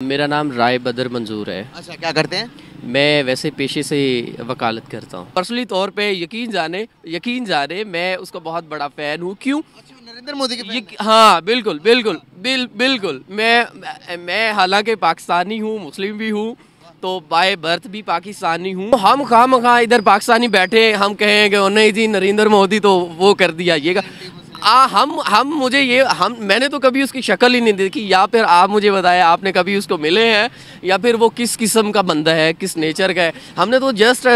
मेरा नाम राय बदर मंजूर है। अच्छा, क्या करते हैं? मैं वैसे पेशे से वकालत करता हूँ। पर्सनली तौर पे यकीन जाने मैं उसका बहुत बड़ा फ़ैन हूँ। क्यों? अच्छा, नरेंद्र मोदी के फैन हैं? हाँ, बिल्कुल बिल्कुल बिल्कुल। मैं हालांकि पाकिस्तानी हूँ, मुस्लिम भी हूँ, तो बाय बर्थ भी पाकिस्तानी हूँ। हम खामखा इधर पाकिस्तानी बैठे हम कहें कि नहीं जी नरेंद्र मोदी तो वो कर दिया ये हम मुझे ये हम मैंने तो कभी उसकी शक्ल ही नहीं देखी, या फिर आप मुझे बताया आपने कभी उसको मिले हैं, या फिर वो किस किस्म का बंदा है, किस नेचर का है। हमने तो जस्ट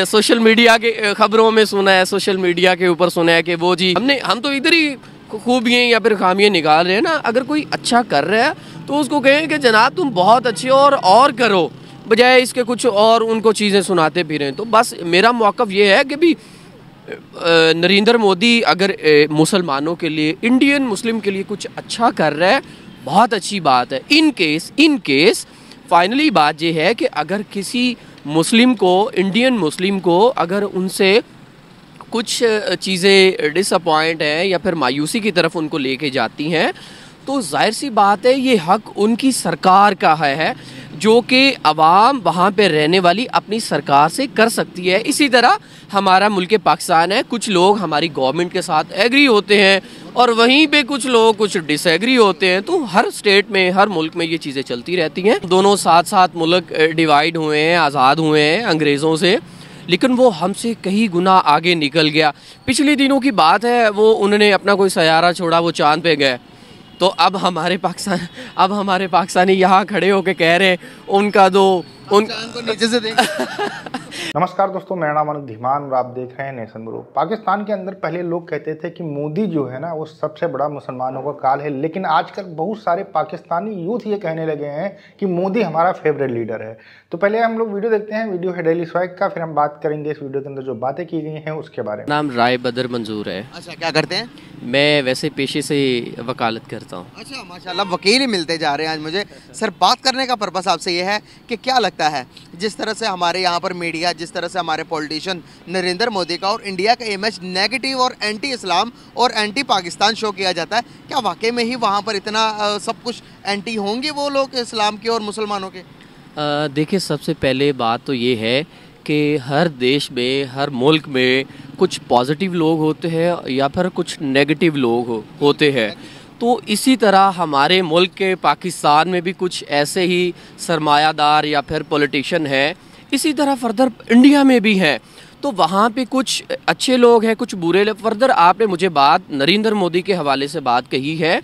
सोशल मीडिया के खबरों में सुना है, सोशल मीडिया के ऊपर सुना है कि वो जी हम तो इधर ही खूबियाँ या फिर खामियाँ निकाल रहे हैं ना। अगर कोई अच्छा कर रहा है तो उसको कहें कि जनाब तुम बहुत अच्छे और करो, बजाय इसके कुछ और उनको चीज़ें सुनाते फिरें। तो बस मेरा मौक़िफ़ ये है कि भी नरेंद्र मोदी अगर मुसलमानों के लिए, इंडियन मुस्लिम के लिए कुछ अच्छा कर रहा है, बहुत अच्छी बात है। इन केस फाइनली बात ये है कि अगर किसी मुस्लिम को, इंडियन मुस्लिम को, अगर उनसे कुछ चीज़ें डिसअपॉइंट हैं या फिर मायूसी की तरफ उनको लेके जाती हैं, तो जाहिर सी बात है ये हक उनकी सरकार का है, जो कि अवाम वहाँ पे रहने वाली अपनी सरकार से कर सकती है। इसी तरह हमारा मुल्क पाकिस्तान है, कुछ लोग हमारी गवर्नमेंट के साथ एग्री होते हैं और वहीं पे कुछ लोग कुछ डिसएग्री होते हैं। तो हर स्टेट में, हर मुल्क में ये चीज़ें चलती रहती हैं। दोनों साथ साथ मुल्क डिवाइड हुए हैं, आज़ाद हुए हैं अंग्रेज़ों से, लेकिन वो हमसे कहीं गुना आगे निकल गया। पिछले दिनों की बात है, वो उन्होंने अपना कोई सैयारा छोड़ा, वो चाँद पे गए। तो अब हमारे पाकिस्तानी यहाँ खड़े होकर कह रहे हैं उनका दो को नीचे से देख। नमस्कार दोस्तों, मेरा नाम अनुज धीमान और आप देख रहे हैं नेशन ब्रो। पाकिस्तान के अंदर पहले लोग कहते थे कि मोदी जो है ना वो सबसे बड़ा मुसलमानों का काल है, लेकिन आजकल बहुत सारे पाकिस्तानी यूथ ये कहने लगे हैं कि मोदी हमारा फेवरेट लीडर है। तो पहले हम लोग वीडियो देखते हैं, वीडियो है डेली स्वैग का, फिर हम बात करेंगे इस वीडियो के अंदर जो बातें की गई हैं उसके बारे में। नाम राय बदर मंजूर है। अच्छा, क्या करते हैं? मैं वैसे पेशे से वकालत करता हूँ। अच्छा, माशाल्लाह, वकील ही मिलते जा रहे हैं आज मुझे। सर, बात करने का पर्पस आपसे ये है कि क्या लगता है जिस तरह से हमारे यहाँ पर मीडिया, जिस तरह से हमारे पॉलिटिशियन नरेंद्र मोदी का और इंडिया का इमेज नेगेटिव और एंटी इस्लाम और एंटी पाकिस्तान शो किया जाता है, क्या वाकई में ही वहाँ पर इतना सब कुछ एंटी होंगे वो लोग इस्लाम के और मुसलमानों के? देखिए, सबसे पहले बात तो ये है कि हर देश में, हर मुल्क में कुछ पॉजिटिव लोग होते हैं या फिर कुछ नेगेटिव लोग होते हैं। तो इसी तरह हमारे मुल्क के पाकिस्तान में भी कुछ ऐसे ही सरमायादार या फिर पॉलिटिशियन हैं, इसी तरह फर्दर इंडिया में भी हैं। तो वहाँ पे कुछ अच्छे लोग हैं, कुछ बुरे लोग। फर्दर आपने मुझे बात नरेंद्र मोदी के हवाले से बात कही है।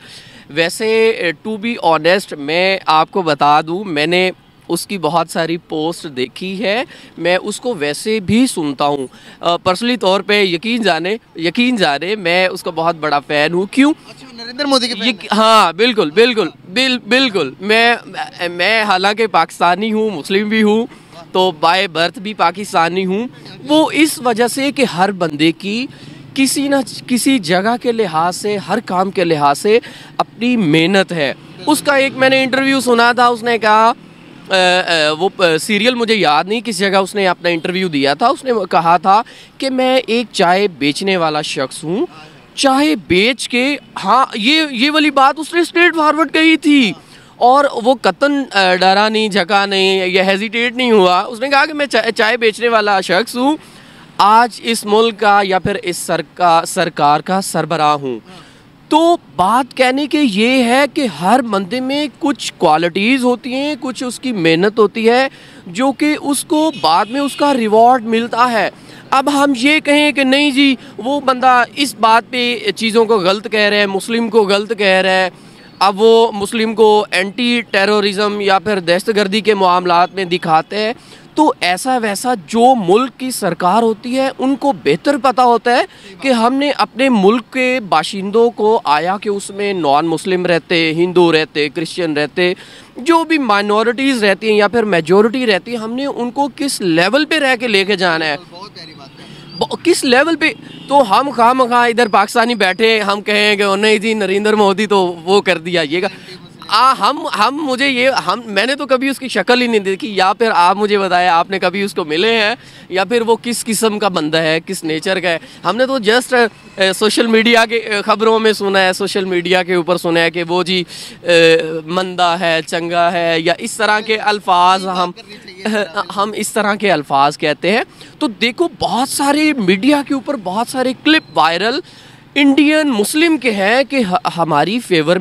वैसे टू बी ऑनेस्ट मैं आपको बता दूँ, मैंने उसकी बहुत सारी पोस्ट देखी है, मैं उसको वैसे भी सुनता हूँ। पर्सनली तौर पे यकीन जाने मैं उसका बहुत बड़ा फ़ैन हूँ। क्यों? अच्छा, नरेंद्र मोदी के फैन हैं? हाँ, बिल्कुल। मैं हालांकि पाकिस्तानी हूँ, मुस्लिम भी हूँ, तो बाय बर्थ भी पाकिस्तानी हूँ। वो इस वजह से कि हर बंदे की किसी न किसी जगह के लिहाज से, हर काम के लिहाज से अपनी मेहनत है। उसका एक मैंने इंटरव्यू सुना था, उसने कहा वो सीरियल मुझे याद नहीं किस जगह उसने अपना इंटरव्यू दिया था, उसने कहा था कि मैं एक चाय बेचने वाला शख्स हूँ, चाय बेच के, हाँ ये वाली बात उसने स्ट्रेट फॉरवर्ड कही थी, और वो कतन डरा नहीं, झका नहीं, या हेजिटेट नहीं हुआ। उसने कहा कि मैं चाय बेचने वाला शख्स हूँ, आज इस मुल्क का या फिर इस सरकार का सरबराह हूँ। तो बात कहने के ये है कि हर बंदे में कुछ क्वालिटीज़ होती हैं, कुछ उसकी मेहनत होती है, जो कि उसको बाद में उसका रिवॉर्ड मिलता है। अब हम ये कहें कि नहीं जी वो बंदा इस बात पे चीज़ों को गलत कह रहा है, मुस्लिम को गलत कह रहा है, अब वो मुस्लिम को एंटी टेररिज्म या फिर दहशतगर्दी के मामलात में दिखाते हैं, तो ऐसा वैसा जो मुल्क की सरकार होती है उनको बेहतर पता होता है कि हमने अपने मुल्क के बाशिंदों को, आया कि उसमें नॉन मुस्लिम रहते, हिंदू रहते, क्रिश्चियन रहते, जो भी माइनॉरिटीज़ रहती हैं या फिर मेजॉरिटी रहती है, हमने उनको किस लेवल पे रह के लेके जाना है, बहुत प्यारी बात है। किस लेवल पे। तो हम खामखा इधर पाकिस्तानी बैठे हम कहें कि नहीं जी नरेंद्र मोदी तो वो कर दिया ये हम मुझे ये मैंने तो कभी उसकी शक्ल ही नहीं देखी, या फिर आप मुझे बताएं आपने कभी उसको मिले हैं, या फिर वो किस किस्म का बंदा है, किस नेचर का है। हमने तो जस्ट सोशल मीडिया के खबरों में सुना है, सोशल मीडिया के ऊपर सुना है कि वो जी मंदा है, चंगा है, या इस तरह के अल्फाज हम इस तरह के अल्फाज कहते हैं। तो देखो बहुत सारे मीडिया के ऊपर बहुत सारे क्लिप वायरल इंडियन मुस्लिम के हैं कि हमारी फेवर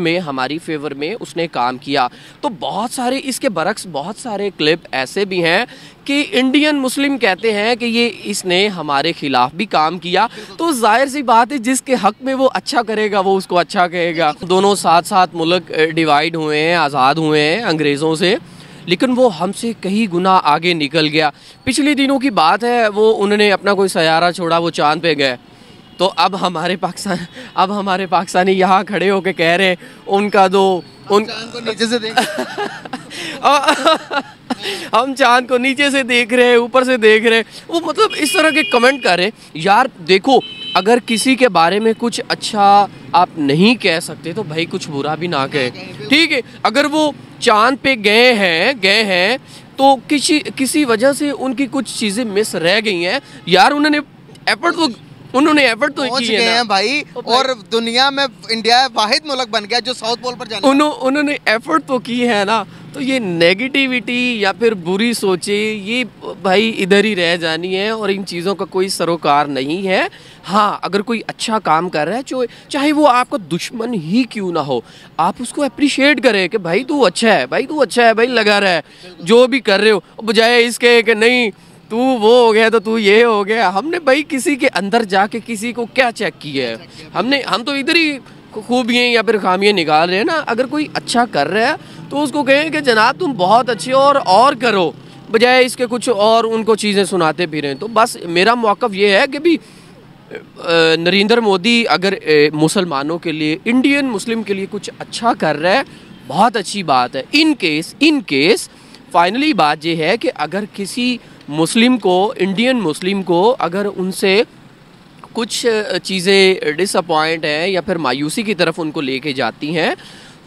में उसने काम किया। तो बहुत सारे इसके बरक्स बहुत सारे क्लिप ऐसे भी हैं कि इंडियन मुस्लिम कहते हैं कि ये इसने हमारे खिलाफ भी काम किया। तो जाहिर सी बात है जिसके हक में वो अच्छा करेगा वो उसको अच्छा कहेगा। दोनों साथ साथ मुल्क डिवाइड हुए हैं, आज़ाद हुए हैं अंग्रेज़ों से, लेकिन वो हमसे कई गुना आगे निकल गया। पिछले दिनों की बात है, वो उन्होंने अपना कोई सयारा छोड़ा, वो चाँद पे गए। तो अब हमारे पाकिस्तानी यहाँ खड़े होके कह रहे उनका दो उन चांद को नीचे से देख हम चांद को नीचे से देख रहे हैं, ऊपर से देख रहे हैं। वो मतलब इस तरह के कमेंट कर रहे यार। देखो अगर किसी के बारे में कुछ अच्छा आप नहीं कह सकते तो भाई कुछ बुरा भी ना कहे, ठीक है। अगर वो चांद पे गए हैं तो किसी वजह से उनकी कुछ चीज़ें मिस रह गई हैं यार। उन्होंने एफर्ट तो पहुंच गए हैं भाई, और दुनिया में इंडिया वाहिद मुल्क बन गया जो साउथ पोल पर जाने उन्होंने एफर्ट तो की है ना। तो ये नेगेटिविटी या फिर बुरी सोचे ये भाई इधर ही रह जानी है, और इन चीज़ों का कोई सरोकार नहीं है। हाँ, अगर कोई अच्छा काम कर रहा है चाहे वो आपका दुश्मन ही क्यों ना हो, आप उसको अप्रिशिएट करें कि भाई तू अच्छा है, भाई लगा रहा है जो भी कर रहे हो, बजाय इसके कि नहीं तू वो हो गया तो तू ये हो गया। हमने भाई किसी के अंदर जाके किसी को क्या चेक किया है? हम तो इधर ही खूबियाँ या फिर खामियाँ निकाल रहे हैं ना। अगर कोई अच्छा कर रहा है तो उसको कहें कि जनाब तुम बहुत अच्छे और करो, बजाय इसके कुछ और उनको चीज़ें सुनाते फिरें। तो बस मेरा मौक़िफ़ ये है कि भी नरेंद्र मोदी अगर मुसलमानों के लिए, इंडियन मुस्लिम के लिए कुछ अच्छा कर रहा है, बहुत अच्छी बात है। इन केस फाइनली बात ये है कि अगर किसी मुस्लिम को, इंडियन मुस्लिम को, अगर उनसे कुछ चीज़ें डिसअपॉइंट हैं या फिर मायूसी की तरफ उनको लेके जाती हैं,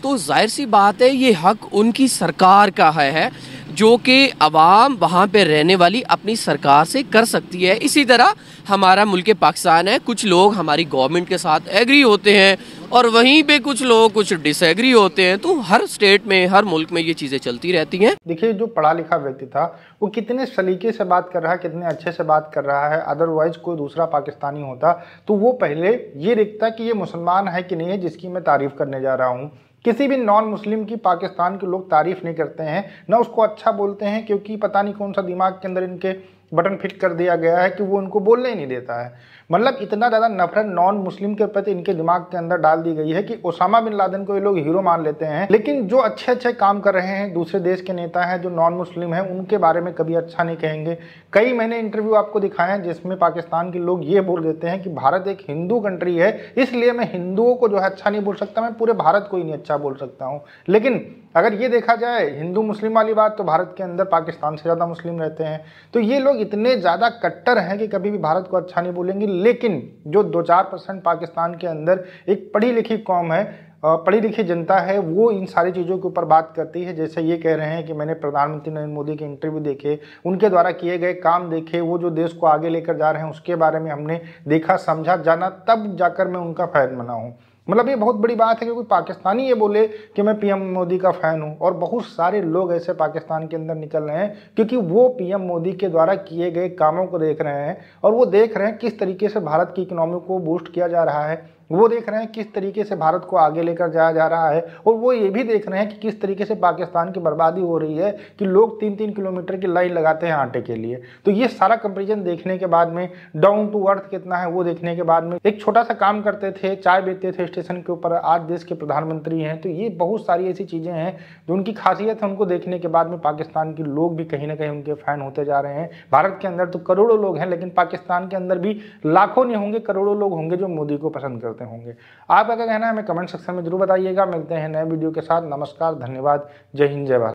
तो जाहिर सी बात है ये हक उनकी सरकार का है, जो कि अवाम वहाँ पे रहने वाली अपनी सरकार से कर सकती है। इसी तरह हमारा मुल्क पाकिस्तान है, कुछ लोग हमारी गवर्नमेंट के साथ एग्री होते हैं और वहीं पे कुछ लोग कुछ डिसएग्री होते हैं। तो हर स्टेट में, हर मुल्क में ये चीज़ें चलती रहती हैं। देखिए जो पढ़ा लिखा व्यक्ति था वो कितने सलीके से बात कर रहा है, कितने अच्छे से बात कर रहा है। अदरवाइज कोई दूसरा पाकिस्तानी होता तो वो पहले ये देखता कि ये मुसलमान है कि नहीं है जिसकी मैं तारीफ़ करने जा रहा हूँ। किसी भी नॉन मुस्लिम की पाकिस्तान के लोग तारीफ़ नहीं करते हैं, ना उसको अच्छा बोलते हैं, क्योंकि पता नहीं कौन सा दिमाग के अंदर इनके बटन फिट कर दिया गया है कि वो उनको बोलने ही नहीं देता है। मतलब इतना ज़्यादा नफरत नॉन मुस्लिम के प्रति इनके दिमाग के अंदर डाल दी गई है कि ओसामा बिन लादेन को ये लोग हीरो मान लेते हैं, लेकिन जो अच्छे अच्छे काम कर रहे हैं दूसरे देश के नेता हैं जो नॉन मुस्लिम हैं उनके बारे में कभी अच्छा नहीं कहेंगे। कई मैंने इंटरव्यू आपको दिखाए हैं जिसमें पाकिस्तान के लोग ये बोल देते हैं कि भारत एक हिंदू कंट्री है, इसलिए मैं हिंदुओं को जो है अच्छा नहीं बोल सकता, मैं पूरे भारत को ही नहीं अच्छा बोल सकता हूँ। लेकिन अगर ये देखा जाए हिंदू मुस्लिम वाली बात, तो भारत के अंदर पाकिस्तान से ज़्यादा मुस्लिम रहते हैं। तो ये लोग इतने ज़्यादा कट्टर हैं कि कभी भी भारत को अच्छा नहीं बोलेंगे। लेकिन जो 2-4% पाकिस्तान के अंदर एक पढ़ी लिखी कौम है, पढ़ी लिखी जनता है, वो इन सारी चीज़ों के ऊपर बात करती है। जैसे ये कह रहे हैं कि मैंने प्रधानमंत्री नरेंद्र मोदी के इंटरव्यू देखे, उनके द्वारा किए गए काम देखे, वो जो देश को आगे लेकर जा रहे हैं उसके बारे में हमने देखा, समझा, जाना, तब जाकर मैं उनका फ़ैन बना हूँ। मतलब ये बहुत बड़ी बात है कि कोई पाकिस्तानी ये बोले कि मैं पीएम मोदी का फ़ैन हूँ। और बहुत सारे लोग ऐसे पाकिस्तान के अंदर निकल रहे हैं क्योंकि वो पीएम मोदी के द्वारा किए गए कामों को देख रहे हैं, और वो देख रहे हैं किस तरीके से भारत की इकोनॉमी को बूस्ट किया जा रहा है, वो देख रहे हैं किस तरीके से भारत को आगे लेकर जाया जा रहा है, और वो ये भी देख रहे हैं कि किस तरीके से पाकिस्तान की बर्बादी हो रही है कि लोग 3-3 किलोमीटर की लाइन लगाते हैं आटे के लिए। तो ये सारा कंपेरिजन देखने के बाद में, डाउन टू अर्थ कितना है वो देखने के बाद में, एक छोटा सा काम करते थे, चाय बेचते थे स्टेशन के ऊपर, आज देश के प्रधानमंत्री हैं। तो ये बहुत सारी ऐसी चीज़ें हैं जो उनकी खासियत है, उनको देखने के बाद में पाकिस्तान के लोग भी कहीं ना कहीं उनके फ़ैन होते जा रहे हैं। भारत के अंदर तो करोड़ों लोग हैं, लेकिन पाकिस्तान के अंदर भी लाखों नहीं होंगे, करोड़ों लोग होंगे जो मोदी को पसंद करते होंगे। आपका क्या कहना है हमें कमेंट सेक्शन में जरूर बताइएगा। मिलते हैं नए वीडियो के साथ। नमस्कार, धन्यवाद, जय हिंद, जय भारत।